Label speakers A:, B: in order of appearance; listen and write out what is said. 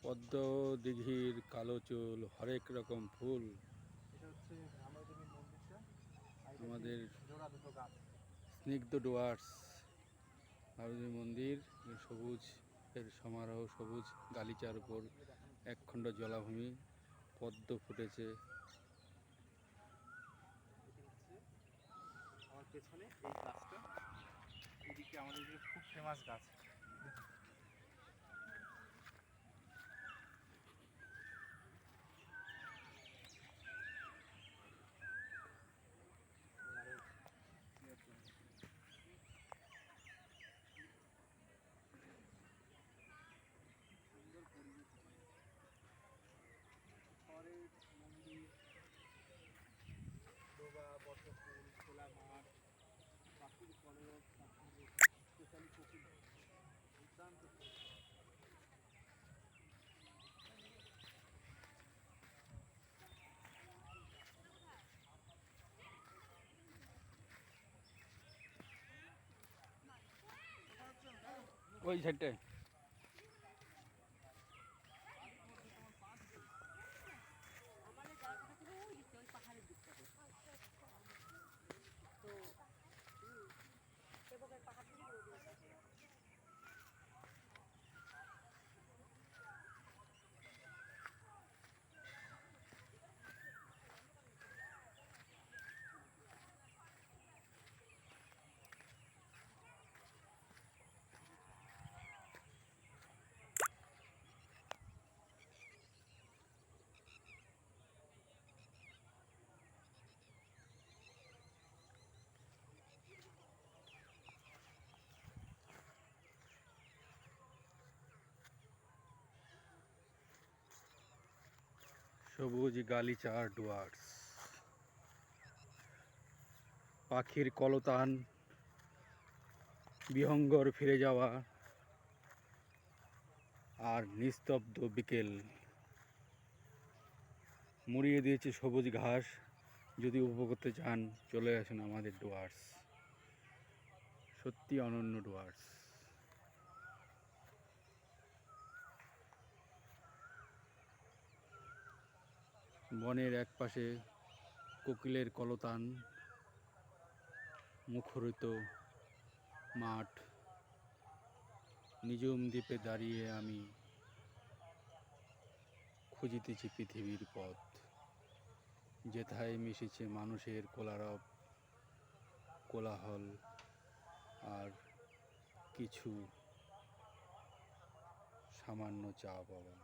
A: পদ্ম দিঘির কালো চুল, হরেক রকম ফুল।
B: এটা হচ্ছে রামদেবীর মন্দিরটা।
A: আমাদের
B: জোড়া দুটো গাছ।
A: স্নিগ্ধ ডুয়ার্স রামদেবী মন্দির, সবুজ এর সমারোহ, সবুজ গালিচার উপর একখণ্ড জলাভূমি, পদ্ম ফুটেছে।
B: আমার পেছনে এই গাছটা, এদিকে আমাদের এদিকে খুব ফেমাস গাছ। সুন্দর পরিবেশ, শহরের মন্দির, ডোবা, বটফুল, খোলা মাঠ, পাখির কলরব, স্পেশালি কোকিল, দুর্দান্ত।
A: ওই সাইডটায় সবুজ গালিচার ডুয়ার্স, পাখির কলতান, বিহঙ্গর ফিরে যাওয়া আর নিস্তব্ধ বিকেল মুড়িয়ে দিয়েছে সবুজ ঘাস। যদি উপভোগ করতে চান, চলে আসুন আমাদের ডুয়ার্স। সত্যি অনন্য ডুয়ার্স। বনের একপাশে কোকিলের কলতান, মুখরিত মাঠ, নিজুম দ্বীপে দাঁড়িয়ে আমি খুঁজিতেছি পৃথিবীর পথ, যেথায় মিশেছে মানুষের কোলারব, কোলাহল আর কিছু সামান্য চা পাওয়া।